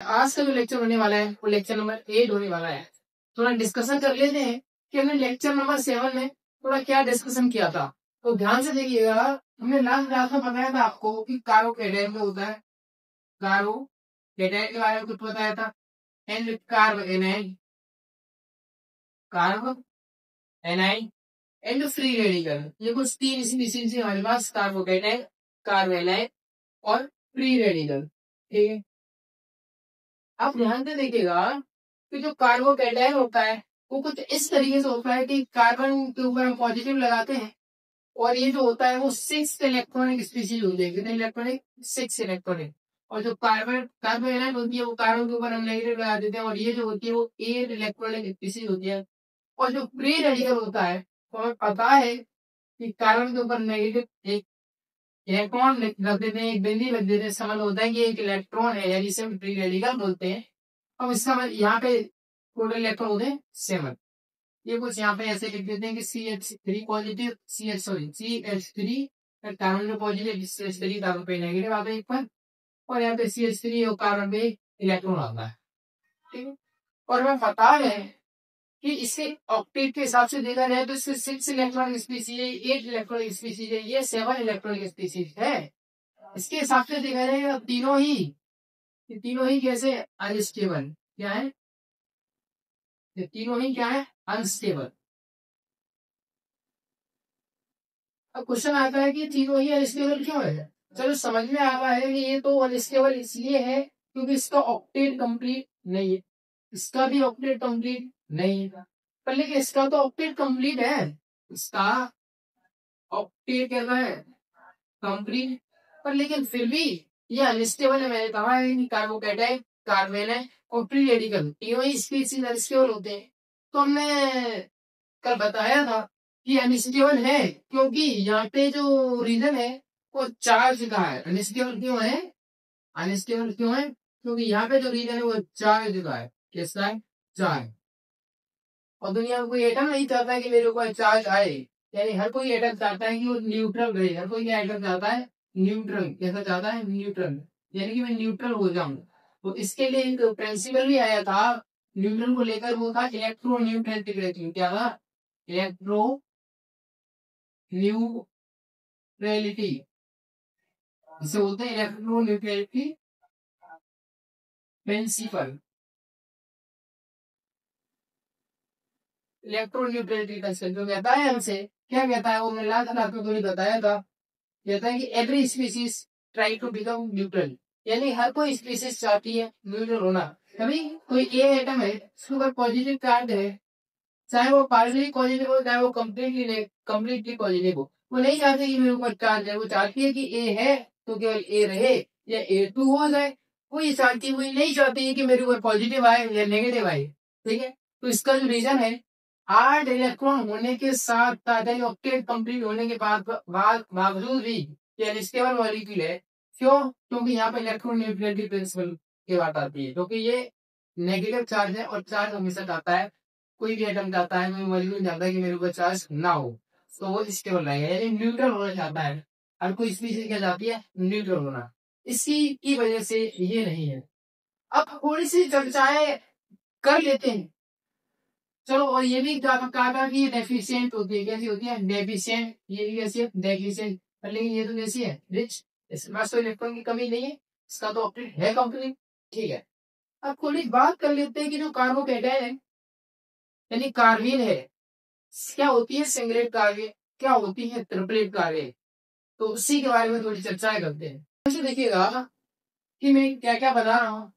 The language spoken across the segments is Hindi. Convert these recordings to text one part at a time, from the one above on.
आज का जो लेक्चर होने वाला है वो लेक्चर नंबर 8 होने वाला है। थोड़ा डिस्कशन कर लेते हैं कि हमने लेक्चर नंबर 7 में थोड़ा क्या डिस्कशन किया था। तो ध्यान से देखिएगा, हमने लास्ट क्लास में बताया था आपको कि कार्बोकेटाइन में होता है, कार्बोकेटाइन के बारे में कुछ बताया था, एंड कार्बोएनाइन, कार्बोएनाइन एंड फ्री रेडिकल। ये कुछ तीन स्पीशीज है हमारे पास, कार्बोकेटाइन, कार्बोएनाइन और फ्री रेडिकल। ठीक है, आप ध्यान से देखिएगा कि जो कार्बोकेटाइन होता है वो कुछ इस तरीके से होता है कि कार्बन के ऊपर हम पॉजिटिव लगाते हैं और ये जो होता है वो 6 इलेक्ट्रॉनिक स्पीशीज होती है। कितने इलेक्ट्रॉनिक? 6 इलेक्ट्रॉनिक। और जो कार्बोएनाइन होती है वो कार्बन के ऊपर हम नेगेटिव लगा देते हैं और ये जो होती है वो 8 इलेक्ट्रॉनिक स्पीशीज होती है। और जो फ्री रेडिकल होता है तो हमें पता है कि कार्बन के ऊपर नेगेटिव एक इलेक्ट्रॉन रख देते हैं, एक बिंदी रख देते हैं, समझ होता है कि एक इलेक्ट्रॉन है, यानी इसे हम फ्री रेडिकल बोलते हैं। अब इसका यहाँ पे टोटल इलेक्ट्रॉन होते हैं 7। ये कुछ यहाँ पे ऐसे लिख देते हैं कि CH3 पॉजिटिव, CH3 कार्बन पे पॉजिटिव, CH3 कार्बन पे नेगेटिव आता है एक पर, और यहाँ पे CH3 और कार्बन पे इलेक्ट्रॉन आता है। ठीक है, और हमें पता है कि इसे ऑक्टेट के हिसाब से देखा जाए तो इससे 6 इलेक्ट्रॉनिक स्पीशीज है, 8 इलेक्ट्रॉनिक स्पीशीज है, ये 7 इलेक्ट्रॉनिक स्पीशीज है। इसके हिसाब से देखा जाए तीनों ही कैसे अनस्टेबल, क्या है? ये तीनों ही क्या है? अनस्टेबल। अब क्वेश्चन आता है कि तीनों ही अनस्टेबल क्यों है? चलो समझ में आ रहा है कि ये तो अनस्टेबल इसलिए है क्योंकि इसका ऑक्टेट कंप्लीट नहीं है, इसका भी ऑक्टेट कंप्लीट नहीं है, पर लेकिन इसका तो ऑक्टेट कंप्लीट है, इसका ऑक्टेट क्या है? कंप्लीट। पर लेकिन फिर भी ये अनस्टेबल है। मैंने कहा है कि कार्बोकेटाइन, कार्बोएनाइन और फ्री रेडिकल तीनों ही स्पीशीज अनस्टेबल होते हैं। तो हमने कल बताया था कि अनस्टेबल है क्योंकि यहाँ पे जो रीजन है वो चार्ज का है। अनस्टेबल क्यों है? अनस्टेबल क्यों है? क्योंकि यहाँ पे जो रीजन है वो चार्ज का है। किसका है? चार्ज। और दुनिया में कोई एटम नहीं चाहता है कि मेरे ऊपर चार्ज आए, यानी हर कोई एटम चाहता है कि वो न्यूट्रल रहे। हर कोई क्या एटम चाहता है? न्यूट्रल। कैसा चाहता है? न्यूट्रल, यानी कि मैं न्यूट्रल हो जाऊं। तो इसके लिए एक प्रिंसिपल भी आया था न्यूट्रल को लेकर, वो था इलेक्ट्रो न्यूट्रलिटी। क्या था? इलेक्ट्रो न्यूट्रलिटी, जिसे बोलते हैं electroneutrality principle. Electroneutrality का जो कहता है हमसे, क्या कहता है वो मैंने लास्ट क्लास में थोड़ी बताया था। कहता है कि every species try to become neutral, यानी हर कोई स्पीसीज चाहती है न्यूट्रल होना। कभी कोई ए एटम है, उसके ऊपर पॉजिटिव चार्ज है, चाहे वो पार्शियली पॉजिटिव हो चाहे वो कम्प्लीटली पॉजिटिव हो, वो नहीं चाहते कि मेरे ऊपर चार्ज है। वो चाहती है कि ए है तो केवल ए रहे या A2 हो जाए। वो ये चाहती है, वो ये नहीं चाहती है कि मेरे ऊपर पॉजिटिव आए या नेगेटिव आए। ठीक है, तो इसका जो रीजन है 8 इलेक्ट्रॉन होने के साथ साथ ऑक्टेट कंप्लीट होने के बावजूद भी ये अनस्टेबल मॉलिक्यूल है। क्यों? क्योंकि यहाँ पे इलेक्ट्रॉन न्यूट्रलिटी प्रिंसिपल की बात आती है, क्योंकि ये नेगेटिव चार्ज है और चार्ज हमेशा चाहता है, कोई भी एटम चाहता है, कोई मॉलिक्यूल चाहता है कि मेरे ऊपर चार्ज ना हो, तो वो स्टेबल रहेगा, यानी न्यूट्रल होना चाहता है। हर कोई स्पीशीज क्या चाहती है? न्यूट्रल होना। इसी की वजह से ये नहीं है। अब थोड़ी सी चर्चाएं कर लेते हैं। चलो, और ये भी कहा था कि ये डेफिशिएंट होती है। कैसी होती है? डेफिशिएंट। ये भी कैसी है? डेफिशिएंट। लेकिन ये तो कैसी है? रिच। इसके पास तो इलेक्ट्रॉन की कमी नहीं है, इसका तो ऑक्टेट है कंप्लीट। ठीक है, अब थोड़ी बात कर लेते हैं कि जो कार्बोकेटाइन है यानी कार्बीन है, क्या होती है? सिंगलेट कार्बेट, क्या होती है? Triplet carbene. तो उसी के बारे में थोड़ी चर्चाएं करते हैं। वैसे देखिएगा कि मैं क्या क्या बता रहा हूँ।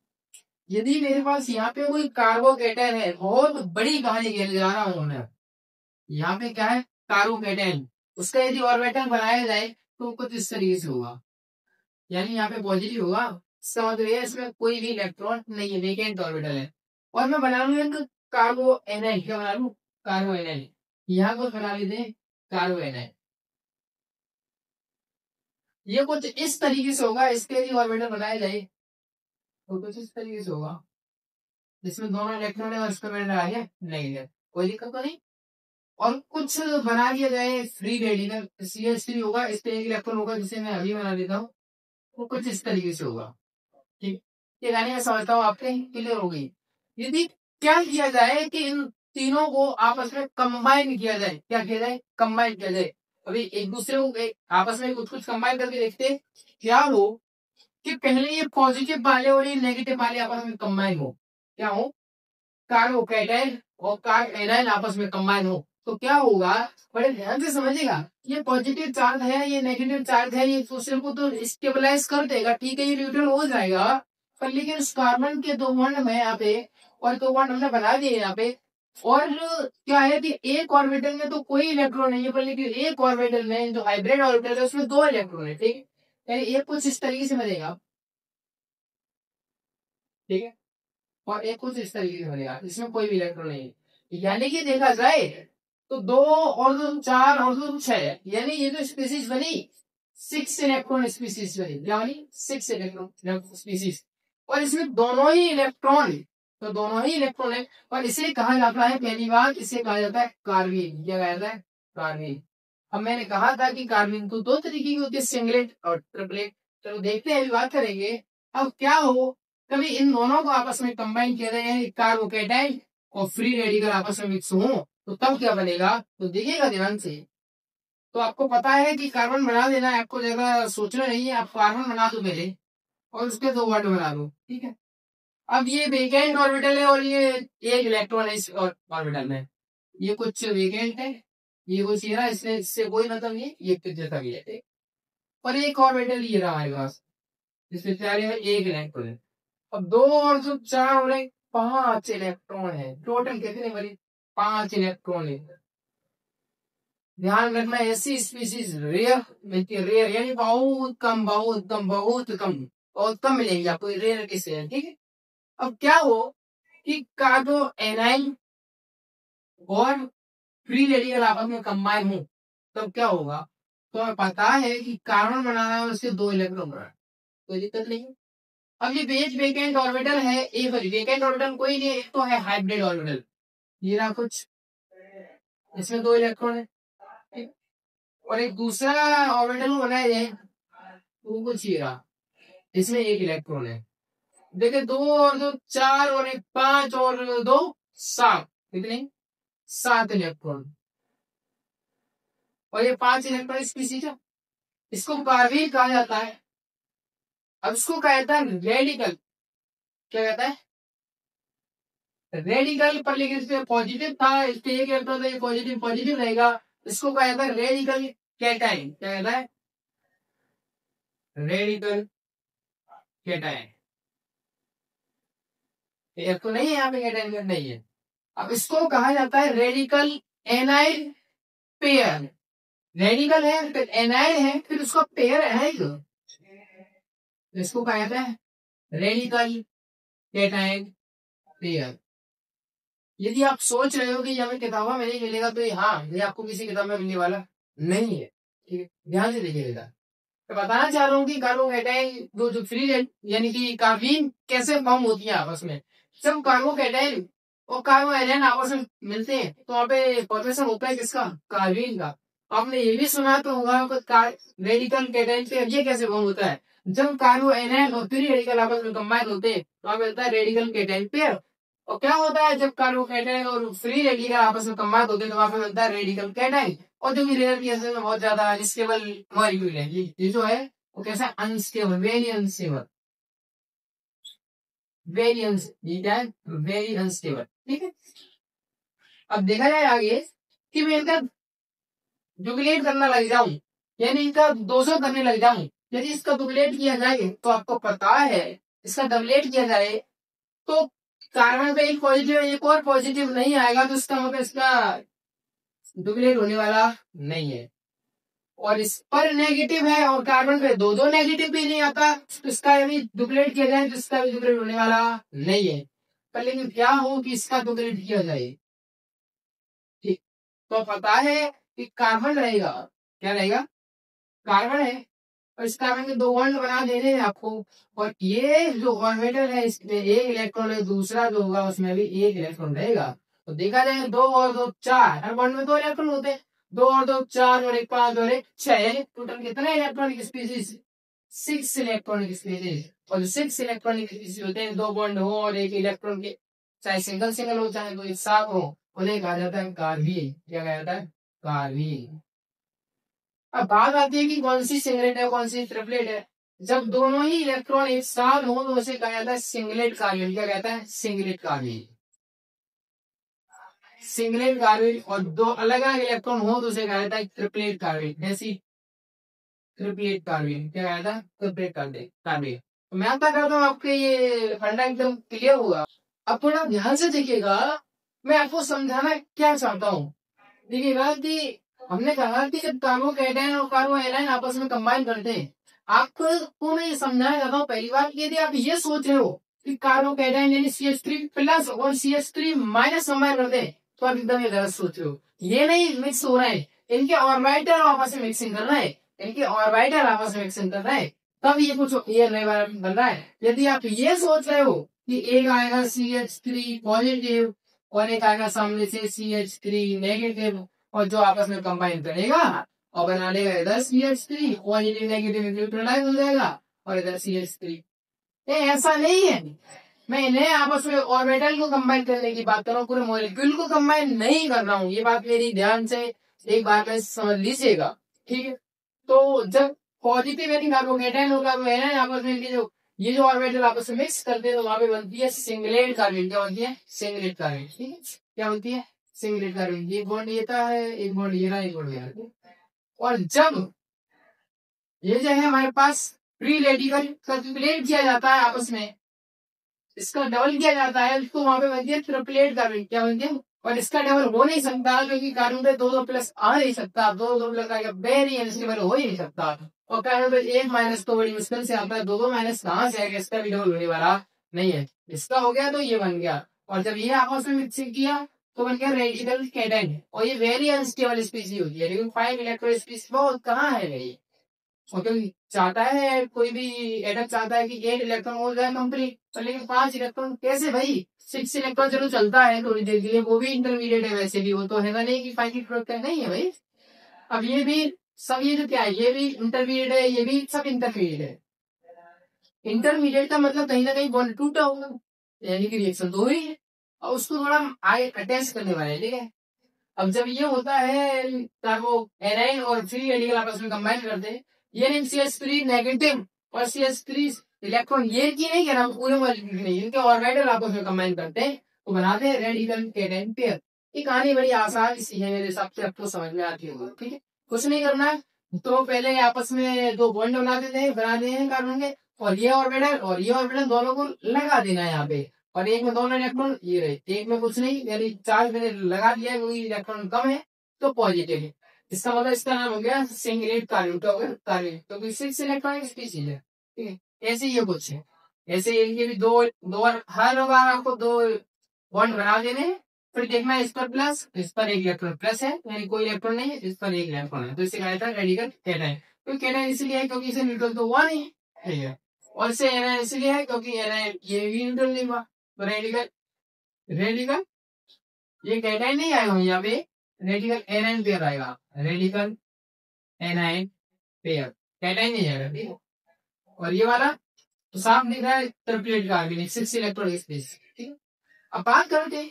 यदि मेरे पास यहाँ पे कोई कार्बोकेटाइन है, बहुत बड़ी कहानी कहने जा रहा हूँ मैं। यहाँ पे क्या है? कार्बोकेटाइन, उसका यदि ऑर्बिटल बनाया जाए तो कुछ इस तरीके से होगा, यानी यहाँ पे पॉजिटिव होगा, इसका मतलब ये इसमें कोई भी इलेक्ट्रॉन नहीं है, वेकेंट ऑर्बिटल है। और मैं बना लूँ एक कार्बोएनाइन। क्या बना लूँ? कार्बोएनाइन। यहाँ को बना लेते हैं कार्बोएनाइन। ये कुछ इस तरीके से होगा, इसके यदि ऑर्बिटल बनाया जाए तो कुछ इस तरीके से होगा, जिसमें दोनों इलेक्ट्रॉन है और इसका ऑर्बिटल आ गया नहीं है, कोई दिक्कत तो नहीं। और कुछ बना दिया जाए फ्री रेडिकल, CH3 होगा, इस पे एक इलेक्ट्रॉन होगा, जिसे मैं अभी बना देता हूँ, वो कुछ इस तरीके से होगा। ठीक, ये कहानी मैं समझता हूँ आपके क्लियर हो गई। यदि क्या किया जाए कि इन तीनों को आपस में कंबाइन किया जाए, क्या किया जाए, कंबाइन किया जाए। अभी एक दूसरे को आपस में कुछ कुछ कंबाइन करके देखते क्या हो कि पहले ये पॉजिटिव वाले और ये नेगेटिव वाले आपस में कंबाइन हो। क्या हो, कार्बोकैटायन और कार्ब एनायन आपस में कंबाइन हो तो क्या होगा, बड़े ध्यान से समझिएगा। ये पॉजिटिव चार्ज है, ये नेगेटिव चार्ज है, ये सोशल को तो स्टेबलाइज कर देगा, ठीक है, ये न्यूट्रल हो जाएगा। पर लेकिन उस कार्बन के 2 बॉन्ड में यहाँ पे और 2 बॉन्ड हमने बना दिए यहाँ पे। और क्या है कि एक ऑर्बिटल में तो कोई इलेक्ट्रॉन नहीं है, पर लेकिन एक ऑर्बिटल में जो हाइब्रिड ऑर्बिटल है उसमें 2 इलेक्ट्रॉन है, ठीक है। यानी एक कुछ इस तरीके से बनेगा, ठीक है, और एक कुछ इस तरीके से बनेगा, इसमें कोई भी इलेक्ट्रॉन नहीं है। यानी कि देखा जाए तो 2 और 2 4 और 2 6, यानी ये जो स्पीसीज बनी 6 इलेक्ट्रॉन स्पीसीज बनी, क्या बनी, 6 इलेक्ट्रॉन स्पीसीज। और इसमें दोनों ही इलेक्ट्रॉन, तो दोनों ही इलेक्ट्रॉन है। और इसे कहा जाता है, पहली बात इसे कहा जाता है कार्बीन। क्या कहा जाता है, कार्बीन। अब मैंने कहा था कि कार्बीन तो 2 तरीके की होती है, सिंगलेट और ट्रिपलेट। चलो देखते हैं, अभी बात करेंगे। अब क्या हो, कभी इन दोनों को आपस में कंबाइन किया जाए, कार्बोकैटायन और फ्री रेडिकल आपस में मिक्स हो तो तब क्या बनेगा, तो देखिएगा ध्यान से। तो आपको पता है कि कार्बन बना देना है, आपको ज्यादा सोचना नहीं है, आप कार्बन बना दो पहले और उसके 2 बॉन्ड बना दो, ठीक है। अब ये वेकेंट ऑर्बिटल है और ये एक इलेक्ट्रॉन है इस ऑर्बिटल में, ये कुछ वेकेंट है, ये कुछ ये रहा, इससे कोई मतलब नहीं, ये कुछ जैसा भी है, ठीक। और एक ऑर्बिटल ये रहा हमारे पास, जिसमें चार है, एक इलेक्ट्रॉन है। अब 2 और 2 4 और 1 5 इलेक्ट्रॉन है, टोटल कितने बने, 5 इलेक्ट्रॉन है। ध्यान रखना, ऐसी स्पीसीज रेयर मिलती है, रेयर यानी बहुत कम, बहुत कम, बहुत कम, बहुत कम मिलेगी आपको, रेयर किससे है, ठीक है। अब क्या हो कि कार्बो एनाइन और फ्री रेडिकल आपस में कंबाइन हो तब क्या होगा, तो हमें पता है कि कार्बन बनाना है उसके 2 इलेक्ट्रॉन बनाना है, कोई दिक्कत नहीं है। अब ये बेज वेकेंट ऑर्बिटल है, एक वेकेंट ऑर्बिटल कोई नहीं, एक तो है हाइब्रिड ऑर्बिटल, ये रहा कुछ, इसमें 2 इलेक्ट्रॉन है, ठीक? और एक दूसरा ऑर्बिटल बनाया जाए वो कुछ ये रहा, इसमें 1 इलेक्ट्रॉन है। देखिए 2 और 2 4 और 1 5 और 2 7, कितने, 7 इलेक्ट्रॉन। और ये 5 इलेक्ट्रॉन स्पीसीज है, इसको कार्बीन कहा जाता है। अब इसको कहा जाता है रेडिकल, क्या कहता है, रेडिकल। पर लेकिन इसमें पॉजिटिव था, इसके एक इलेक्ट्रॉन, ये पॉजिटिव पॉजिटिव रहेगा, इसको कहा जाता है रेडिकल कैटायन। क्या कहता है, रेडिकल कैटायन। ये तो नहीं है यहाँ पे, कैटायन नहीं है। अब इसको कहा जाता है रेडिकल एनाइड पेयर। रेडिकल है फिर एनाइड है फिर उसका पेयर है, इसको कहा जाता है रेडिकल कैटायन पेयर। यदि आप सोच रहे हो कि ये हमें किताबों में नहीं मिलेगा तो ये, हाँ, ये आपको किसी किताब में मिलने वाला नहीं है, ठीक है, ध्यान से देखिएगा। तो बताना चाह रहा हूँ कि कार्बोकैटायन जो फ्री यानी कि कार्बीन कैसे फॉर्म होती है आपस में। जब कार्बोकैटायन और कार्बो एनायन आपस में मिलते हैं तो वहाँ पे फॉर्मेशन होता है किसका, कार्बीन का। आपने ये भी सुना तो होगा रेडिकल कैटायन पे ये कैसे फॉर्म होता है, जब कार्बो एनायन और फ्री रेडिकल आपस में कंबाइन होते हैं तो वहाँ मिलता है रेडिकल कैटायन पेयर। और क्या होता है जब कार्बोकैटायन और फ्री रेडिकल आपस में कंबाइन होते हैं तो वहाँ पे मिलता है रेडिकल कैटायन। और जो कि रेयर केसेस में बहुत ज्यादा अनस्टेबल मॉलिक्यूल है, ये जो है वो कैसा unstable, very unstable, very very unstable, ठीक है। अब देखा जाए आगे कि मैं इनका डुप्लीकेट करना लग जाऊं, यानी इनका 200 करने लग जाऊं। यदि इसका डुप्लीकेट किया जाए तो आपको पता है, इसका डुप्लीकेट किया जाए तो कार्बन पे एक पॉजिटिव एक और पॉजिटिव नहीं आएगा, तो इसका मतलब इसका डुप्लीकेट होने वाला नहीं है। और इस पर नेगेटिव है और कार्बन पे 2 नेगेटिव भी नहीं आता, तो इसका यदि डुप्लीकेट किया जाए तो इसका भी डुप्लीकेट होने वाला नहीं है। पर लेकिन क्या हो कि इसका डुप्लीकेट किया जाए, ठीक, तो पता है कि कार्बन रहेगा, क्या रहेगा, कार्बन है, और इस कार्बन के 2 बॉन्ड बना दे रहे हैं आपको। और ये जो ऑर्बिटल है इसमें 1 इलेक्ट्रॉन है, दूसरा जो होगा उसमें भी 1 इलेक्ट्रॉन रहेगा। तो देखा जाए 2 और 2 4, हर बॉन्ड में 2 इलेक्ट्रॉन होते हैं, 2 और 2 4 और 1 5 और 1 6, यानी टोटल कितने इलेक्ट्रॉनिक स्पीसीज, 6 इलेक्ट्रॉनिक स्पीसीज। और जो 6 इलेक्ट्रॉनिक स्पीसीज होते हैं, 2 बॉन्ड हो और एक इलेक्ट्रॉन के, चाहे सिंगल सिंगल हो चाहे कोई साथ हो, उन्हें कहा जाता है कार्बीन। क्या कहा जाता है? कार्बीन। अब बात आती है कि कौन सी सिंगलेट है कौन सी ट्रिपलेट है। जब दोनों ही इलेक्ट्रॉन एक साथ हो तो उसे कहा जाता है सिंगलेट कार्बीन। क्या कहता है? Singlet carbene. Singlet carbene. और 2 अलग अलग इलेक्ट्रॉन हो तो उसे कहा जाता है ट्रिपलेट कार्बीन। ऐसी ट्रिपलेट कार्बीन। क्या कहा जाता है? Triplet carbene. तो मैं आता करता हूँ आपके ये फंडा एकदम क्लियर हुआ। अब थोड़ा ध्यान से देखिएगा, मैं आपको समझाना क्या चाहता हूँ। देखिएगा कि हमने कहा कि जब कार्बोकैटायन और कार्बोएनायन आपस में कंबाइन करते हैं, आपको मैं ये समझाना चाहता हूँ पहली बार, यदि आप ये सोच रहे हो कि कार्बोकैटायन यानी CH3 प्लस और CH3 माइनस कंबाइन करते हैं, तो आप एकदम ये गलत सोच रहे हो। ये नहीं मिक्स हो रहा है, इनके ऑर्बिटल आपस में मिक्सिंग कर रहा है, इनके ऑर्बिटल आपस में मिक्सिंग कर रहा है, तब ये कुछ ये बन रहा है। यदि आप ये सोच रहे हो कि एक आएगा CH3 पॉजिटिव और एक आएगा सामने से CH3 नेगेटिव, और जो आपस में कंबाइन करेगा और बना लेगा इधर CH3 पॉजिटिव नेगेटिव न्यूट्रलाइज हो जाएगा, और इधर CH3। ये ऐसा नहीं है। मैं इन्हें आपस में ऑर्बिटल को कंबाइन करने की बात कर रहा हूँ, पूरे मॉलिक्यूल को कंबाइन नहीं कर रहा हूँ। ये बात मेरी ध्यान से एक बार में समझ लीजिएगा, ठीक है। तो जब पॉजिटिव यानी कार्बोकैटायन होगा तो है आपस में जो ये जो ऑर्बिटल आपस में मिक्स करते हैं तो वहां पे बनती है सिंगलेट कार्बन। क्या बनती है? Singlet carbon. ठीक है, क्या बनती है? Singlet carbon. ये बॉन्ड ये है, एक बॉन्ड ये रहा, एक बॉन्ड ये रहा। और जब ये जो है हमारे पास फ्री रेडिकल सर्कुलेट किया जाता है आपस में, इसका डबल किया जाता है तो वहां पे बनती है ट्रिपलेट कार्बन। क्या बनती है? और इसका डबल हो नहीं सकता क्योंकि कार्बन पे 2 प्लस आ नहीं सकता, 2 प्लस आएगा वेरी अनस्टेबल हो ही नहीं सकता। और कार्बन पे 1 माइनस तो बड़ी मुश्किल से आता है, 2 माइनस कहाँ से आएगा? इसका भी डबल होने वाला नहीं है। इसका हो गया तो ये बन गया, और जब ये आपस में मिक्सिंग किया तो बन गया रेडिकल कैटायन। और ये वेरी अनस्टेबल स्पीसीज होती है, लेकिन 5 इलेक्ट्रॉन स्पीसीज बहुत कहाँ है ये। और क्योंकि चाहता है कोई भी एटम चाहता है कि 8 इलेक्ट्रॉन हो जाए कंप्लीट, तो लेकिन 5 इलेक्ट्रॉन कैसे भाई? 6 इलेक्ट्रॉन चलो चलता है थोड़ी देर के लिए, वो भी इंटरमीडिएट है, वैसे भी वो तो है ना नहीं कि फाइनल प्रोडक्ट नहीं है भाई। अब ये भी सब, ये जो क्या है, ये भी इंटरमीडिएट है, ये भी सब इंटरमीडिएट है। इंटरमीडिएट का मतलब कहीं ना कहीं बॉन्ड टूटा होगा, यानी कि रिएक्शन तो हुई है, और उसको थोड़ा आगे अटैच करने वाले हैं, ठीक है। अब जब ये होता है कार्बो एनाइन और फ्री रेडिकल आपस में कंबाइन करते हैं, ये CH3 नेगेटिव और CH3 इलेक्ट्रॉन, ये की नहीं कह रहा हूं पूरे मॉलिक्यूल की नहीं, इनके ऑर्बिटल आपस में कंबाइन करते हैं तो बनाते हैं रेडिकल कैटायन पेयर। ये कहानी बड़ी आसान सी है मेरे हिसाब से, आपको समझ में आती होगी, ठीक है। कुछ नहीं करना है, तो पहले आपस में 2 बॉन्ड बना देते हैं, बना देते हैं कार्बन के, और ये ऑर्बिटल दोनों को लगा देना है यहाँ पे, और एक में दोनों इलेक्ट्रॉन ये रहे, एक में कुछ नहीं, यानी चार्ज मैंने लगा दिया क्योंकि इलेक्ट्रॉन कम है तो पॉजिटिव है। इसका मतलब इसका नाम हो गया सिंगलेट कार्बन। क्या हो गया? कार्बन, क्योंकि 6 इलेक्ट्रॉनिक स्पीसीज है, ठीक है। ऐसे ये कुछ है, ऐसे ये भी दो दो हर बार आपको 2 बॉन्ड बना देने हैं, फिर देखना इस पर प्लस, इस पर एक इलेक्ट्रॉन प्लस है, यानी कोई इलेक्ट्रॉन नहीं है, इस पर एक इलेक्ट्रॉन है, तो इसे कहा जाता है रेडिकल कैटायन। तो कैटायन इसलिए है क्योंकि इसे न्यूट्रल तो हुआ नहीं है, और इसे एनायन इसलिए है क्योंकि एनायन ये भी न्यूट्रल नहीं हुआ। तो रेडिकल रेडिकल ये कैटायन नहीं आएगा यहाँ पे, रेडिकल एनायन पेयर आएगा, रेडिकल एनायन पेयर, कैटायन नहीं आएगा, ठीक है। और ये वाला तो साफ दिख रहा है ट्रिपलेट कार्बन, 6 इलेक्ट्रॉन स्पेस, ठीक है। अब बात करते हैं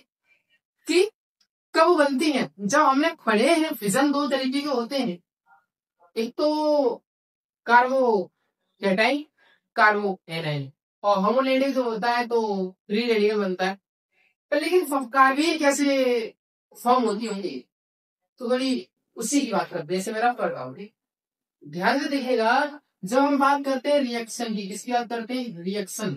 कि कब बनती है। जब हमने पढ़े हैं फिजन 2 तरीके के होते हैं, एक तो कार्बो कैटाइन, कार्बो एनाइन, और होमोलेटिक जो होता है तो फ्री रेडिकल बनता है। पर लेकिन कार्बेन कैसे फॉर्म होती होंगी, तो थोड़ी उसी की बात करते हैं, जैसे मेरा पढ़ रहा हूँ। ध्यान से देखिएगा, जब हम बात करते हैं रिएक्शन की, किसकी बात करते हैं? रिएक्शन।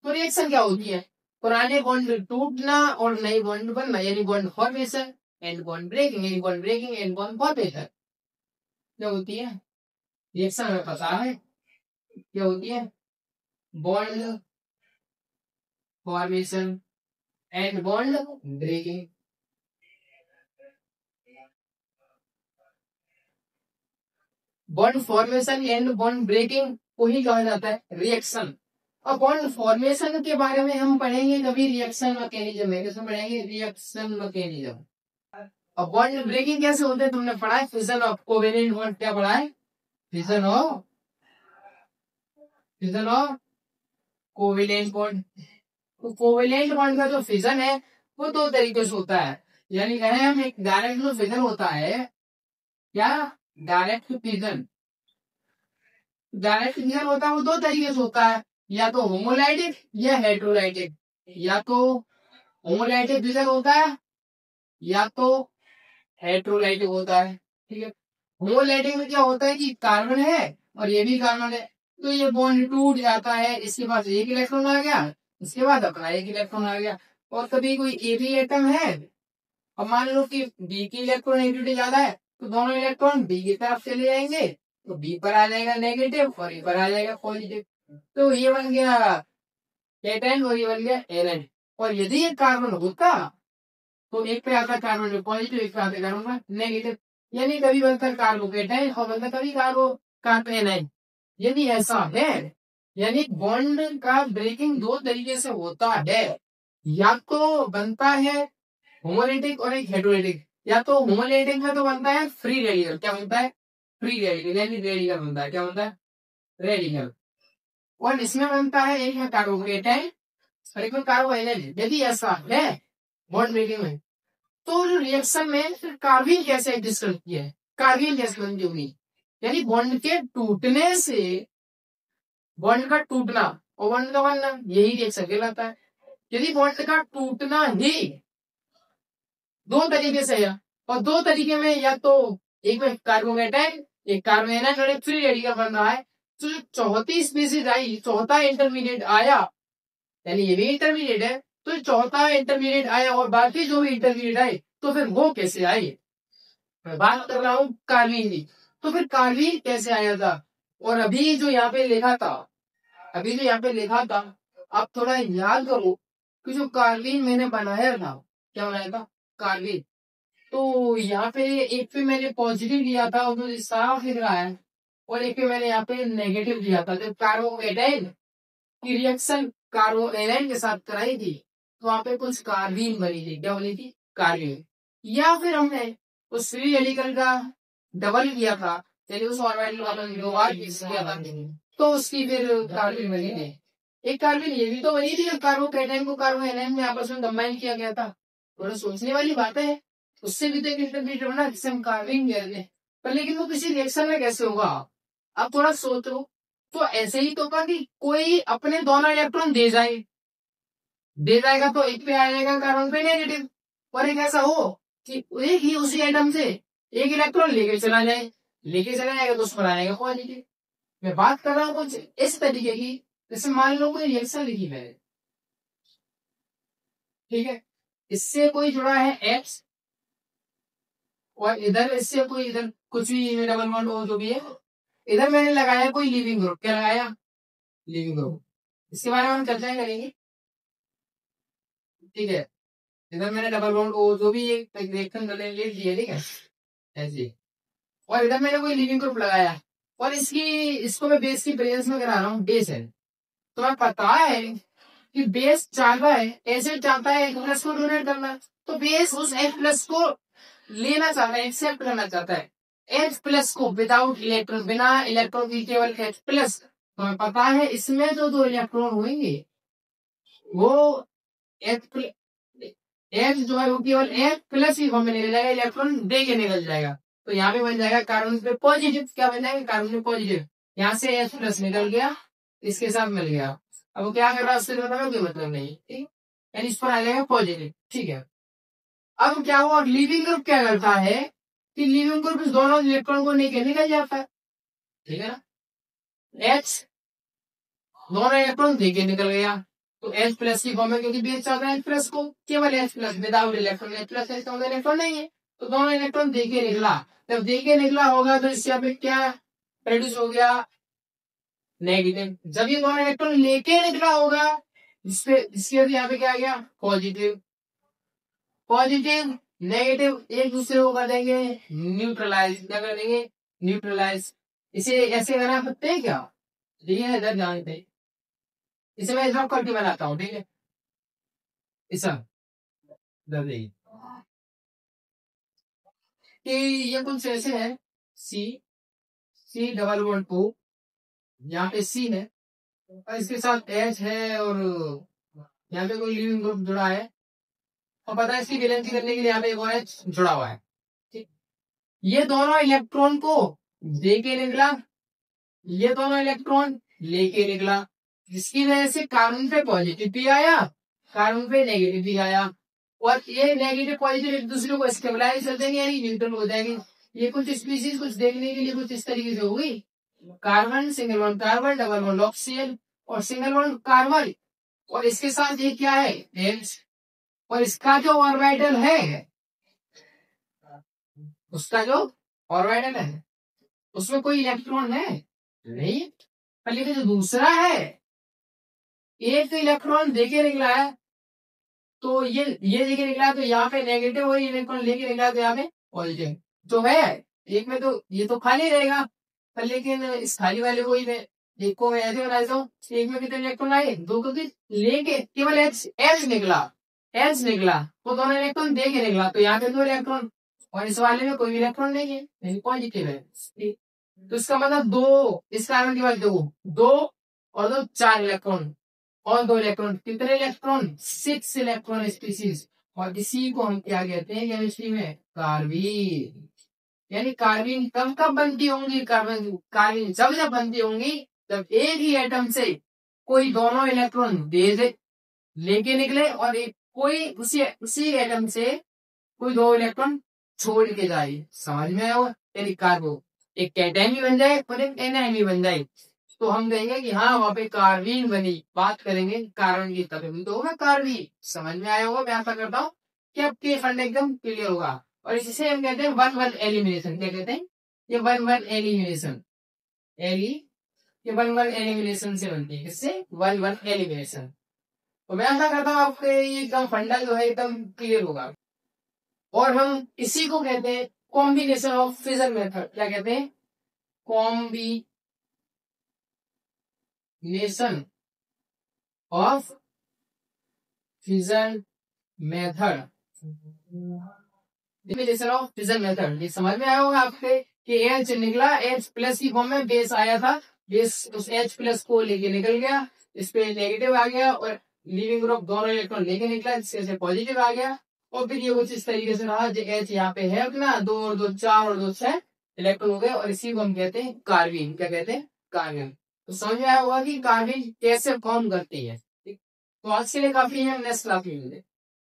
तो रिएक्शन क्या होती है? पुराने बॉन्ड टूटना और नए बॉन्ड बनना, यानी bond formation and bond breaking, यानी bond breaking and bond formation. क्या होती है रिएक्शन? हमें पता है क्या होती है, bond formation and bond breaking. Bond formation and bond breaking को ही कहा जाता है रिएक्शन। अब बॉन्ड फॉर्मेशन के बारे में हम पढ़ेंगे कभी रिएक्शन मैकेनिज्म है, किसमें पढ़ेंगे? Reaction mechanism. अब बॉन्ड ब्रेकिंग कैसे होते हैं तुमने पढ़ा है, फिजन ऑफ कोवेलेंट बॉन्ड। क्या पढ़ा है? फिजन ऑफ फिजन और कोवेलेंट बॉन्ड। तो कोवेलेंट बॉन्ड का जो फिजन है वो दो तरीके से होता है, यानी कहें हम एक डायरेक्ट जो फिजन होता है, क्या डायरेक्ट फिजन, डायरेक्ट फिजन होता है वो दो तरीके से होता है, या तो होमोलाइटिक या हेट्रोलाइटिक। या तो होमोलाइटिक फिजन होता है या तो हेट्रोलाइटिक होता है। ठीक है, होमोलाइटिक में क्या होता है कि कार्बन है और ये भी कार्बन है, तो ये बॉन्ड टूट जाता है, इसके पास एक इलेक्ट्रॉन आ गया, इसके बाद अपना एक इलेक्ट्रॉन आ गया। और कभी कोई ए बी एटम है, अब मान लो कि बी की इलेक्ट्रॉन नेगेटिविटी ज्यादा है, तो दोनों इलेक्ट्रॉन बी की तरफ चले जाएंगे, तो बी पर आ जाएगा नेगेटिव और ए पर आ जाएगा पॉजिटिव। तो ये बन गया केटन और ये बन गया एलन। और यदि ये कार्बन होता तो एक पे आता कार्बन पॉजिटिव, एक पे आता कार्बन नेगेटिव, यानी कभी बनता कार्बोकेटाइन और बनता कभी कार्बोकेटाइन। यदि ऐसा है, यानी बॉन्ड का ब्रेकिंग दो तरीके से होता है, या तो बनता है होमोलेटिक और एक हेटेरोलेटिक। या तो होमोलेटिक में तो बनता है फ्री रेडिकल, क्या बनता है फ्री रेडिकल, यानी रेडिकल बनता है, क्या बनता है रेडिकल। और इसमें बनता है एक है कार्बोकेटाइन और एक में कार्बोहाइड्रेट। यदि ऐसा है बॉन्ड ब्रेकिंग में, तो रिएक्शन में फिर कार्बीन कैसे एग्जिस्ट करती है, कार्बीन कैसे बनती होगी, यानी बॉन्ड के टूटने से, बॉन्ड का टूटना और बॉन्ड का बनना, यही रिएक्शन कहलाता है। यदि बॉन्ड का टूटना ही दो तरीके से है, और दो तरीके में या तो एक में कार्बोकेटाइन एक कार्बोनाइट और एक फ्री रेडिकल बन रहा है, तो जो चौथी स्पीसीज आई, चौथा इंटरमीडिएट आया, यानी ये भी इंटरमीडिएट है, तो चौथा इंटरमीडिएट आया और बाकी जो भी इंटरमीडिएट आए, तो फिर वो कैसे आई, मैं बात कर रहा हूँ कार्बीन की। तो फिर कार्बीन कैसे आया था, और अभी जो यहाँ पे लिखा था, अभी जो यहाँ पे लिखा था, आप थोड़ा याद करो कि जो कार्बीन मैंने बनाया था, क्या बनाया था कार्बीन, तो यहाँ पे एक पे मैंने पॉजिटिव दिया था और मुझे साफ दिख रहा है, और एक पे मैंने यहाँ पे नेगेटिव दिया था। जब कार्बोकेटाइन की रिएक्शन कार्बोएनाइन के साथ कराई थी, तो वहां पे कुछ कार्बीन बनी थी, क्या बनी थी कार्बीन। या फिर हमने उस फ्री रेडिकल का डबल किया था, यानी उस ऑर्बिटल वाला दो बार किया था, तो उसकी फिर कार्बीन बनी थी। एक कार्बीन ये भी तो बनी थी, कार्बोकेटाइन को कार्बोएनाइन में आपस में कंबाइन किया गया था। थोड़ा सोचने वाली बात है, उससे भी तो एक इंटरमीडिएट बना जिसे हम कार्बीन कहते हैं, पर लेकिन वो किसी रिएक्शन में कैसे होगा, आप थोड़ा सोचो। तो ऐसे ही तो होगा कि कोई अपने दोनों इलेक्ट्रॉन दे जाएगा, तो एक पे आ जाएगा कार्बन पे नेगेटिव, और एक ऐसा हो कि एक ही उसी आइटम से एक इलेक्ट्रॉन लेके चला जाएगा तो उस पर आएगा पॉजिटिव। मैं बात कर रहा हूँ कुछ इस तरीके की, जैसे मान लो कोई रिएक्शन लिखी मैंने, ठीक है, इससे कोई जुड़ा है एक्स, और इधर इससे कोई इधर कुछ भी डबल बॉन्ड हो जो भी है, इधर मैंने लगाया कोई लिविंग ग्रुप, क्या लगाया लिविंग ग्रुप, इसके बारे में हम चर्चा करेंगे। ठीक है, इधर मैंने डबल बॉन्ड ओ जो भी एक रिएक्शन लिख दिया, ठीक है ऐसे, और इधर मैंने कोई लिविंग ग्रुप लगाया, और इसको मैं बेस की प्रेजेंस में करा रहा हूँ, बेस है, तो मैं पता है कि बेस चाहता है, एसिड चाहता है H+ को डोनेट करना, तो बेस उस H+ को लेना चाहता है, एक्सेप्ट करना चाहता है H+ को विदाउट इलेक्ट्रॉन, बिना इलेक्ट्रॉन की केवल H+। तो हमें पता है इसमें जो दो इलेक्ट्रॉन होंगे वो H+ जो है वो केवल H+ ही फॉर्म में निकल जाएगा, इलेक्ट्रॉन दे के निकल जाएगा। तो यहाँ पे बन जाएगा कार्बन पे पॉजिटिव, क्या बन जाएगा कार्बन पे पॉजिटिव, यहाँ से H+ निकल गया, इसके साथ मिल गया। अब वो क्या कर रहा है उससे बताना कोई मतलब नहीं, ठीक, यानी इस पर आ जाएगा पॉजिटिव। ठीक है, अब क्या हुआ, लिविंग ग्रुप क्या करता है कि लिविंग ग्रुप इस दोनों इलेक्ट्रॉन को लेके निकल जाता है, ठीक है ना, H दोनों इलेक्ट्रॉन देके निकल गया, तो H+ की फॉर्म में, क्योंकि बेस चाहता है H+ को, केवल H+ without electron, H+ electron नहीं है, तो दोनों इलेक्ट्रॉन देके निकला। जब देके निकला होगा तो इससे यहाँ पे क्या प्रोड्यूस हो गया नेगेटिव। जब ये दोनों इलेक्ट्रॉन लेके निकला होगा इसके यहाँ पे क्या आ गया पॉजिटिव, पॉजिटिव नेगेटिव एक दूसरे को कर देंगे न्यूट्रलाइज, क्या कर देंगे न्यूट्रलाइज। इसे ऐसे बना सकते हैं क्या, ठीक है इधर जानते हैं, इसे मैं ड्रॉप करके बनाता हूँ, ठीक है ऐसा इधर देखिए कि ये कुछ ऐसे है, सी सी डबल बॉन्ड टू, यहाँ पे सी है, और इसके साथ H है और यहाँ पे कोई लिविंग ग्रुप जुड़ा है और पता है इसकी वैलेंसी करने के लिए यहाँ पे एक और H जुड़ा हुआ है। ठीक, ये दोनों इलेक्ट्रॉन को लेके निकला, ये दोनों इलेक्ट्रॉन लेके निकला, जिसकी वजह से कार्बन पे पॉजिटिव भी आया, कार्बन पे नेगेटिव भी आया और ये नेगेटिव पॉजिटिव एक दूसरे को स्टेबलाइज कर देंगे यानी न्यूट्रल हो जाएंगे। ये कुछ स्पीसीज कुछ देखने के लिए कुछ इस तरीके से होगी, carbon single bond carbon double bond oxygen और सिंगल बॉन्ड कार्बन और इसके साथ ये क्या है H और इसका जो ऑर्बिटल है, उसका जो ऑर्बिटल है उसमें कोई इलेक्ट्रॉन है नहीं, पर लेकिन जो दूसरा है एक इलेक्ट्रॉन देके निकला है तो ये देके निकला है तो यहाँ पे नेगेटिव और इलेक्ट्रॉन लेके निकला है तो यहाँ पे पॉजिटिव जो है एक में तो ये तो खाली रहेगा, पर लेकिन इस खाली वाले को ही मैं एक को मैं ऐसे बना देता हूँ, एक में कितने इलेक्ट्रॉन आए दो को लेके केवल एच निकला, एच निकला वो दोनों इलेक्ट्रॉन दे के निकला तो यहाँ पे दो इलेक्ट्रॉन और इस वाले में कोई इलेक्ट्रॉन नहीं है पॉजिटिव है। तो इसका मतलब दो इस कार्बन के बाद दो और दो चार इलेक्ट्रॉन और दो इलेक्ट्रॉन कितने इलेक्ट्रॉन 6 इलेक्ट्रॉन स्पीसीज और इसी को हम क्या कहते हैं केमिस्ट्री में कार्बीन। यानी कार्बीन कब बनती होंगी, कार्बीन जब बनती होंगी जब एक ही एटम से कोई दोनों इलेक्ट्रॉन दे लेके निकले और एक कोई उसी एटम से कोई दो इलेक्ट्रॉन छोड़ के जाए, समझ में आया होगा। यानी कार्बो एक कैटायन बन जाए और एक एनायन बन जाए तो हम कहेंगे कि हाँ वहां पे कार्बीन बनी। बात करेंगे कार्बन की तभी तो होगा कार्बीन। समझ में आया होगा, मैं आशा करता हूँ कि आपके फंड एकदम क्लियर होगा। और इसे हम कहते हैं 1-1 एलिमिनेशन। क्या कहते हैं ये 1-1 एलिमिनेशन, ये 1-1 एलिमिनेशन से बनती है, किससे 1-1 एलिमिनेशन। तो मैं आशा करता हूँ आपके ये एकदम फंडा जो है एकदम क्लियर होगा। और हम इसी को कहते हैं कॉम्बिनेशन ऑफ फिजन मेथड। क्या कहते हैं combination of fission method, combination of fission method. ये समझ में आया होगा आपके कि H निकला, H प्लस की फॉर्म में बेस आया था, बेस उस H प्लस को लेके निकल गया, इस पे नेगेटिव आ गया और लीविंग ग्रुप दोनों इलेक्ट्रॉन लेके निकला, इससे पॉजिटिव आ गया और फिर ये कुछ इस तरीके से रहा जो H यहाँ पे है अपना 2 और 2 4 और 2 6 इलेक्ट्रॉन हो गए और इसी को हम कहते हैं कार्बीन। क्या कहते हैं कार्बीन। तो समझ में आया होगा कि कार्बीन कैसे फॉर्म करती है। तो आज के लिए काफी है, नेक्स्ट क्लास में मिलते हैं।